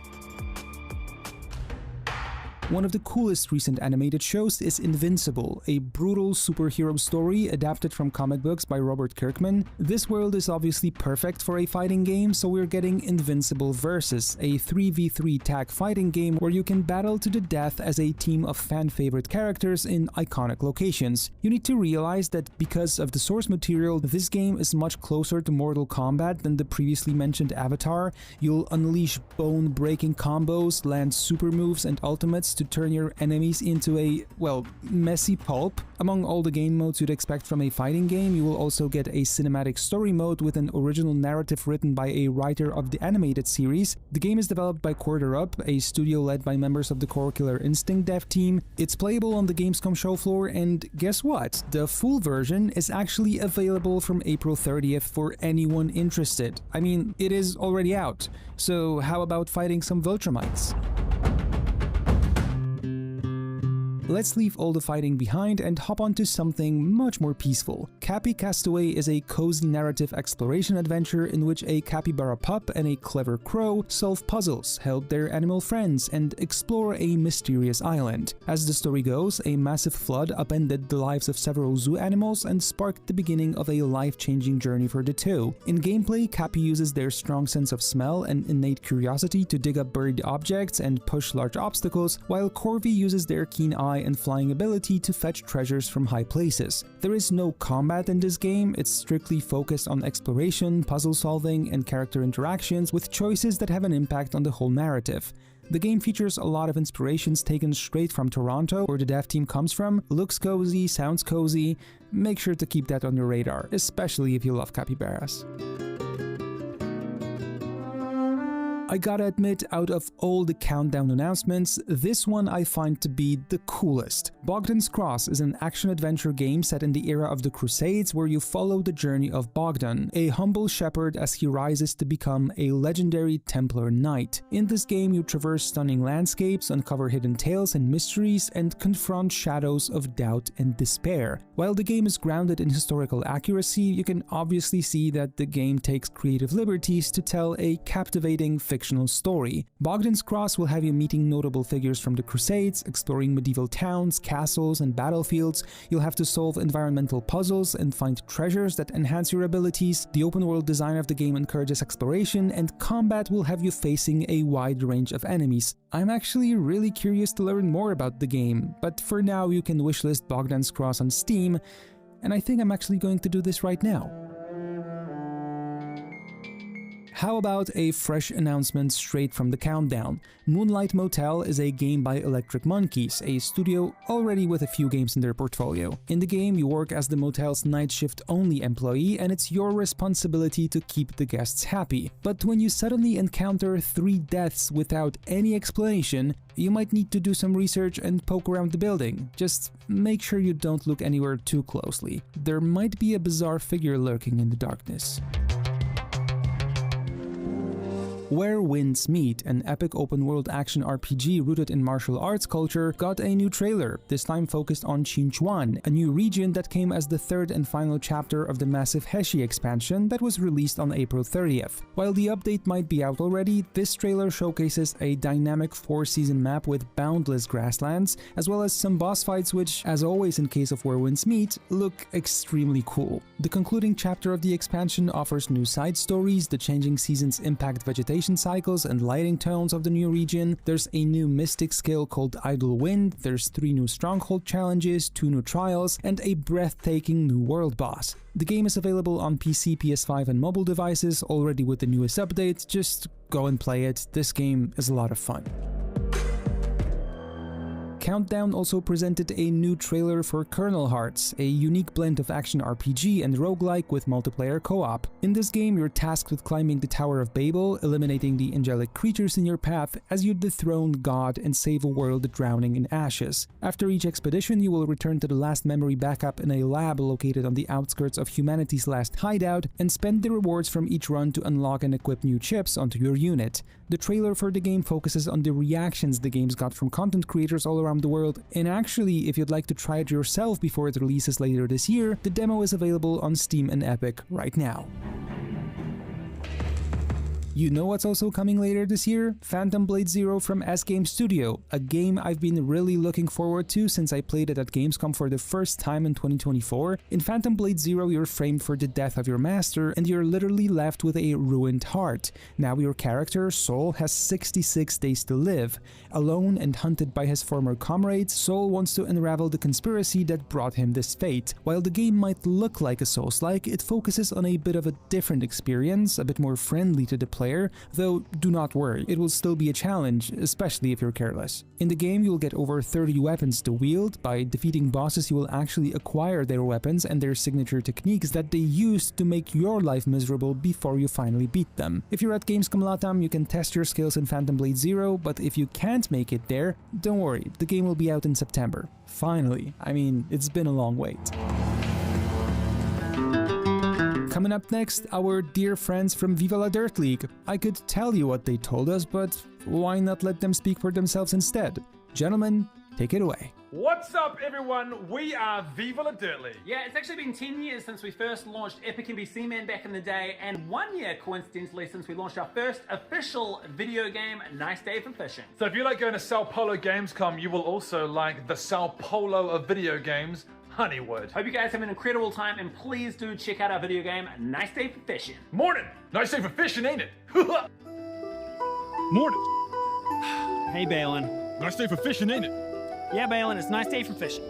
One of the coolest recent animated shows is Invincible, a brutal superhero story adapted from comic books by Robert Kirkman. This world is obviously perfect for a fighting game, so we're getting Invincible Versus, a 3v3 tag fighting game where you can battle to the death as a team of fan-favorite characters in iconic locations. You need to realize that because of the source material, this game is much closer to Mortal Kombat than the previously mentioned Avatar. You'll unleash bone-breaking combos, land super moves and ultimates to turn your enemies into a, well, messy pulp. Among all the game modes you'd expect from a fighting game, you will also get a cinematic story mode with an original narrative written by a writer of the animated series. The game is developed by Quarter Up, a studio led by members of the core Killer Instinct dev team. It's playable on the Gamescom show floor, and guess what? The full version is actually available from April 30th for anyone interested. I mean, it is already out. So how about fighting some Viltrumites? Let's leave all the fighting behind and hop onto something much more peaceful. Cappy Castaway is a cozy narrative exploration adventure in which a capybara pup and a clever crow solve puzzles, help their animal friends, and explore a mysterious island. As the story goes, a massive flood upended the lives of several zoo animals and sparked the beginning of a life-changing journey for the two. In gameplay, Cappy uses their strong sense of smell and innate curiosity to dig up buried objects and push large obstacles, while Corvi uses their keen eye and flying ability to fetch treasures from high places. There is no combat in this game, it's strictly focused on exploration, puzzle solving, and character interactions with choices that have an impact on the whole narrative. The game features a lot of inspirations taken straight from Toronto, where the dev team comes from. Looks cozy, sounds cozy. Make sure to keep that on your radar, especially if you love capybaras. I gotta admit, out of all the Countdown announcements, this one I find to be the coolest. Bogdan's Cross is an action-adventure game set in the era of the Crusades where you follow the journey of Bogdan, a humble shepherd as he rises to become a legendary Templar knight. In this game, you traverse stunning landscapes, uncover hidden tales and mysteries, and confront shadows of doubt and despair. While the game is grounded in historical accuracy, you can obviously see that the game takes creative liberties to tell a captivating fictional story. Bogdan's Cross will have you meeting notable figures from the Crusades, exploring medieval towns, castles, and battlefields. You'll have to solve environmental puzzles and find treasures that enhance your abilities. The open-world design of the game encourages exploration, and combat will have you facing a wide range of enemies. I'm actually really curious to learn more about the game, but for now you can wishlist Bogdan's Cross on Steam, and I think I'm actually going to do this right now. How about a fresh announcement straight from the Countdown? Moonlight Motel is a game by Electric Monkeys, a studio already with a few games in their portfolio. In the game, you work as the motel's night shift-only employee, and it's your responsibility to keep the guests happy. But when you suddenly encounter 3 deaths without any explanation, you might need to do some research and poke around the building. Just make sure you don't look anywhere too closely. There might be a bizarre figure lurking in the darkness. Where Winds Meet, an epic open-world action RPG rooted in martial arts culture, got a new trailer, this time focused on Xinchuan, a new region that came as the third and final chapter of the massive Heshi expansion that was released on April 30th. While the update might be out already, this trailer showcases a dynamic 4-season map with boundless grasslands, as well as some boss fights which, as always in case of Where Winds Meet, look extremely cool. The concluding chapter of the expansion offers new side stories, the changing seasons impact vegetation cycles and lighting tones of the new region, there's a new mystic skill called Idle Wind, there's 3 new stronghold challenges, 2 new trials, and a breathtaking new world boss. The game is available on PC, PS5 and mobile devices already with the newest update. Just go and play it, this game is a lot of fun. Countdown also presented a new trailer for Kernel Hearts, a unique blend of action RPG and roguelike with multiplayer co-op. In this game, you're tasked with climbing the Tower of Babel, eliminating the angelic creatures in your path as you dethrone God and save a world drowning in ashes. After each expedition, you will return to the last memory backup in a lab located on the outskirts of humanity's last hideout and spend the rewards from each run to unlock and equip new chips onto your unit. The trailer for the game focuses on the reactions the game's got from content creators all around the world, and actually, if you'd like to try it yourself before it releases later this year, the demo is available on Steam and Epic right now. You know what's also coming later this year? Phantom Blade Zero from S-Game Studio, a game I've been really looking forward to since I played it at Gamescom for the first time in 2024. In Phantom Blade Zero, you're framed for the death of your master, and you're literally left with a ruined heart. Now your character, Soul, has 66 days to live. Alone and hunted by his former comrades, Soul wants to unravel the conspiracy that brought him this fate. While the game might look like a Souls-like, it focuses on a bit of a different experience, a bit more friendly to the player, though do not worry, it will still be a challenge, especially if you're careless. In the game, you'll get over 30 weapons to wield. By defeating bosses, you will actually acquire their weapons and their signature techniques that they used to make your life miserable before you finally beat them. If you're at Gamescom Latam, you can test your skills in Phantom Blade Zero, but if you can't make it there, don't worry, the game will be out in September. Finally, I mean, it's been a long wait. Coming up next, our dear friends from Viva la Dirt League. I could tell you what they told us, but why not let them speak for themselves instead? Gentlemen, take it away. What's up, everyone? We are Viva la Dirt League. Yeah, it's actually been 10 years since we first launched Epic NBC Man back in the day, and 1 year, coincidentally, since we launched our first official video game, Nice Day for Fishing. So if you like going to Sao Paulo Gamescom, you will also like the Sao Paulo of video games, Honeywood. Hope you guys have an incredible time, and please do check out our video game, Nice Day for Fishing. Morning! Nice day for fishing, ain't it? Morning! Hey, Balin. Nice day for fishing, ain't it? Yeah, Balin, it's nice day for fishing.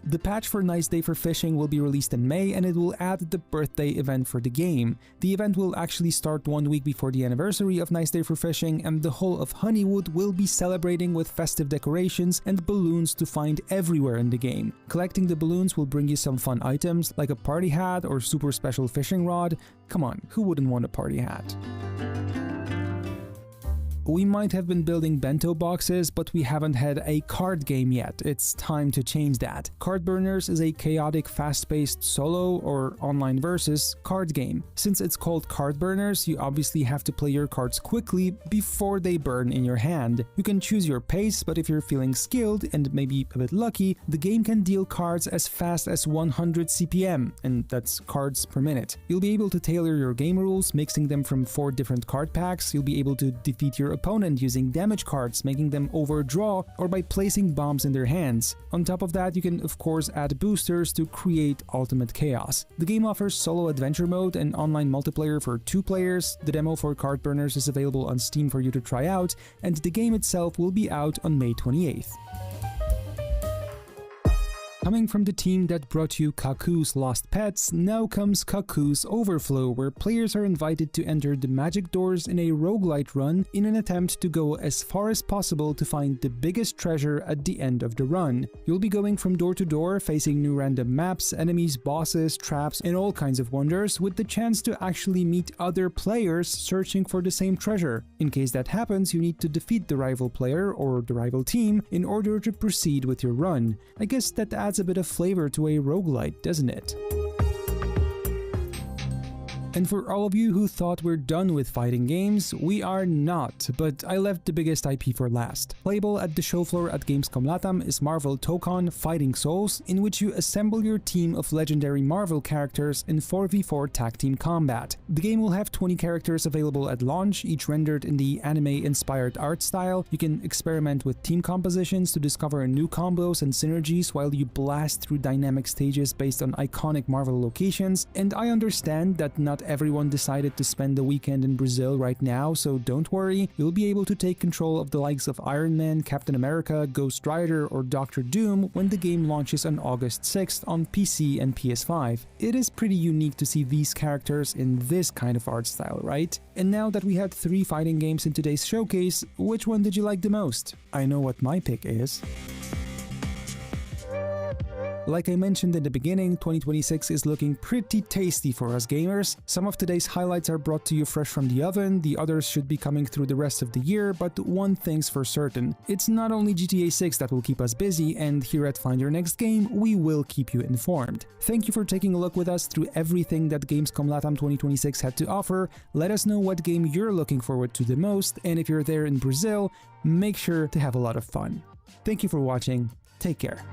The patch for Nice Day for Fishing will be released in May, and it will add the birthday event for the game. The event will actually start 1 week before the anniversary of Nice Day for Fishing, and the whole of Honeywood will be celebrating with festive decorations and balloons to find everywhere in the game. Collecting the balloons will bring you some fun items, like a party hat or super special fishing rod. Come on, who wouldn't want a party hat? We might have been building bento boxes, but we haven't had a card game yet. It's time to change that. Card Burners is a chaotic, fast-paced solo or online versus card game. Since it's called Card Burners, you obviously have to play your cards quickly before they burn in your hand. You can choose your pace, but if you're feeling skilled and maybe a bit lucky, the game can deal cards as fast as 100 CPM, and that's cards per minute. You'll be able to tailor your game rules, mixing them from 4 different card packs. You'll be able to defeat your opponent using damage cards, making them overdraw, or by placing bombs in their hands. On top of that, you can of course add boosters to create ultimate chaos. The game offers solo adventure mode and online multiplayer for 2 players. The demo for Card Burners is available on Steam for you to try out, and the game itself will be out on May 28th. Coming from the team that brought you Kaku's Lost Pets, now comes Kaku's Overflow, where players are invited to enter the magic doors in a roguelite run in an attempt to go as far as possible to find the biggest treasure at the end of the run. You'll be going from door to door, facing new random maps, enemies, bosses, traps, and all kinds of wonders, with the chance to actually meet other players searching for the same treasure. In case that happens, you need to defeat the rival player or the rival team in order to proceed with your run. I guess that adds a bit of flavor to a roguelite, doesn't it? And for all of you who thought we're done with fighting games, we are not, but I left the biggest IP for last. Playable at the show floor at Gamescom LATAM is Marvel Tokon Fighting Souls, in which you assemble your team of legendary Marvel characters in 4v4 tag team combat. The game will have 20 characters available at launch, each rendered in the anime-inspired art style. You can experiment with team compositions to discover new combos and synergies while you blast through dynamic stages based on iconic Marvel locations. And I understand that not everyone decided to spend the weekend in Brazil right now, so don't worry, you'll be able to take control of the likes of Iron Man, Captain America, Ghost Rider, or Doctor Doom when the game launches on August 6th on PC and PS5. It is pretty unique to see these characters in this kind of art style, right? And now that we had 3 fighting games in today's showcase, which one did you like the most? I know what my pick is. Like I mentioned in the beginning, 2026 is looking pretty tasty for us gamers. Some of today's highlights are brought to you fresh from the oven, the others should be coming through the rest of the year, but one thing's for certain, it's not only GTA 6 that will keep us busy, and here at Find Your Next Game, we will keep you informed. Thank you for taking a look with us through everything that Gamescom LATAM 2026 had to offer. Let us know what game you're looking forward to the most, and if you're there in Brazil, make sure to have a lot of fun. Thank you for watching, take care.